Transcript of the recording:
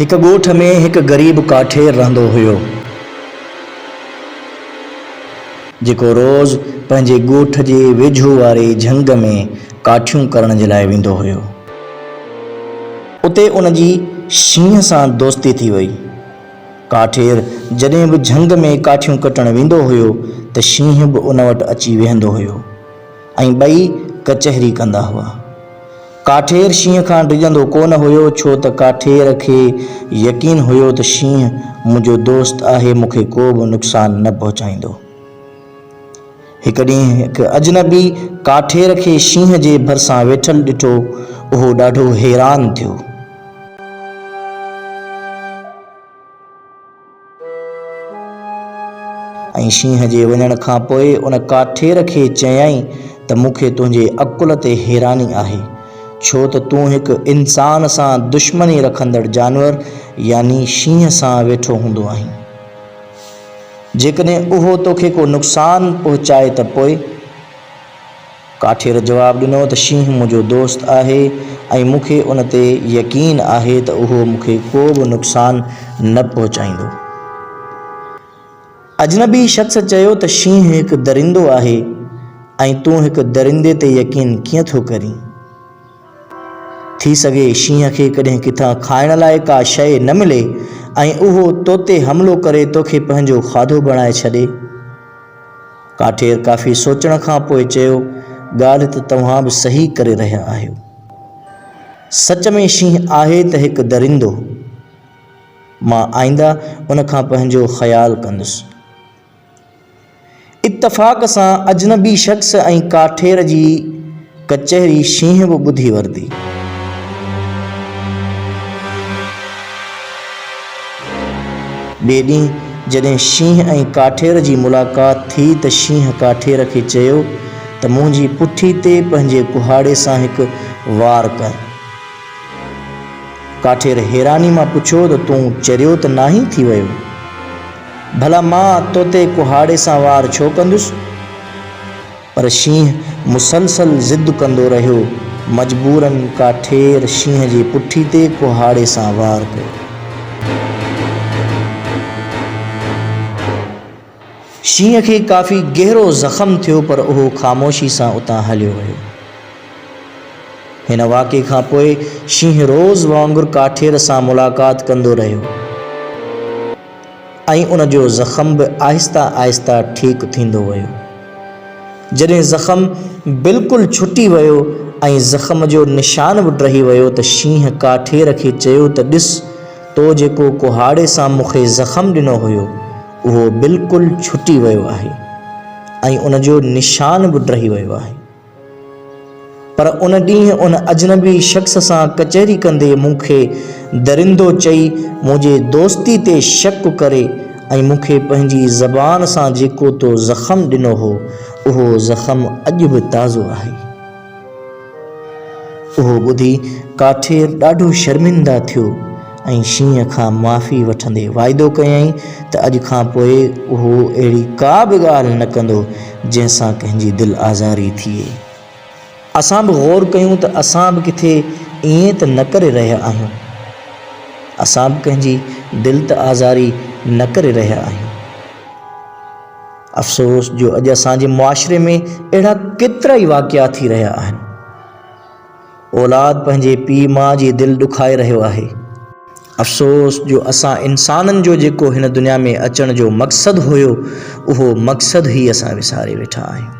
एक ॻोठ में एक गरीब काठेर रहंदो हुयो, जेको रोज़ पंहिंजे ॻोठ जे वेझो वारे झंग में काठियूं करण जे लाइ वेंदो हुयो। उते उन जी शींहं सां दोस्ती थी वई। काठेर जॾहिं बि झंग में काठियूं कटण वेंदो हुयो त शींहं बि उन वटि अची वेहंदो हुयो ऐं ॿई कचहरी कंदा हुआ। काठेर शींहं खां डिॼंदो कोन हुयो, छो त काठेर खे यकीन हुयो त शींहं मुंहिंजो दोस्त आहे, मूंखे को बि नुक़सानु न पहुचाईंदो। हिकु ॾींहुं हिकु अजनबी काठेर खे शींहं जे भरिसां वेठल ॾिठो। उहो ॾाढो हैरान थियो। ऐं शींहं जे वञण खां पोइ उन काठेर खे चयाईं त मूंखे तुंहिंजे अकुल ते हैरानी आहे, छो त तूं हिकु इंसान सां दुश्मनी रखंदड़ जानवर यानी शींहं सां वेठो हूंदो आहीं। जेकॾहिं उहो तोखे को नुक़सानु पहुचाए त पोइ? काठेर जवाबु ॾिनो त शींहं मुंहिंजो दोस्त आहे ऐं मूंखे उन ते यकीन आहे त उहो मूंखे को बि नुक़सानु न पहुचाईंदो। अजनबी शख़्स चयो त शींहं हिकु दरिंदो आहे ऐं तूं हिकु दरिंदे ते यकीन कीअं थो करीं? थी सघे शींहं खे कॾहिं किथां खाइण लाइ का शइ न मिले ऐं उहो तो ते हमिलो करे तोखे पंहिंजो खाधो बणाए छॾे। काठेर काफ़ी सोचण खां पोइ चयो, ॻाल्हि त तव्हां बि सही करे रहिया आहियो। सच में शींहं आहे त हिकु दरिंदो। मां आईंदा उन खां पंहिंजो ख़्यालु कंदुसि। इत्तफ़ाक़ सां अजनबी शख़्स ऐं काठेर जी कचहरी शींहं बि ॿुधी वरिती। ॿिए ॾींहुं जॾहिं शींहं ऐं काठेर जी मुलाक़ात थी त शींहं काठेर खे चयो त मुंहिंजी पुठी ते पंहिंजे कुहाड़े सां हिकु वार कर। काठेर हैरानी मां पुछियो त तूं चरियो त नाहीं थी वियो? भला मां तो ते कुहाड़े सां वार छो कंदुसि? पर शींहं मुसलसल ज़िद कंदो रहियो। मजबूरन काठेर शींहं जी पुठी ते कुहाड़े सां वार कयो। शींहं खे काफ़ी गहरो ज़ख़्म थियो, पर उहो ख़ामोशी सां उतां हलियो वियो। हिन वाक़े खां पोइ शींहं रोज़ वांगुरु काठेर सां मुलाक़ात कंदो रहियो ऐं उन जो ज़ख़्म बि आहिस्ता आहिस्ता ठीकु थींदो वियो। जॾहिं ज़ख़्म बिल्कुलु छुटी वियो ऐं ज़ख़्म जो निशान बि रही वियो त शींहं काठेर खे चयो त ॾिस, तो जेको कुहाड़े सां मूंखे ज़ख़्म ॾिनो हुयो उहो बिल्कुलु छुटी वियो आहे ऐं उन जो निशान बि रही वियो आहे। पर उन ॾींहुं उन अजनबी शख़्स सां कचहरी कंदे मूंखे दरिंदो चई मुंहिंजे दोस्ती ते शक करे ऐं मूंखे पंहिंजी ज़बान सां जेको तो ज़ख़्म ॾिनो हो उहो ज़ख़्म अॼु बि ताज़ो आहे। उहो ॿुधी काठेर ॾाढो शर्मिंदा थियो ऐं शींहं खां माफ़ी वठंदे वाइदो कयईं त अॼु खां पोइ उहो अहिड़ी का बि ॻाल्हि न कंदो जंहिंसां कंहिंजी दिलि आज़ारी थिए। असां बि ग़ौर कयूं त असां बि किथे ईअं त न करे रहिया आहियूं। असां बि कंहिंजी दिलि त आज़ारी न करे रहिया आहियूं। अफ़सोस जो अॼु असांजे मुआशिरे में अहिड़ा केतिरा ई वाक़िया थी रहिया आहिनि। औलाद पंहिंजे पीउ माउ जी दिलि ॾुखाए रहियो आहे। अफ़सोस जो असां इंसाननि जो जेको हिन दुनिया में अचण जो मक़सदु हुयो उहो मक़सदु ई असां विसारे वेठा आहियूं।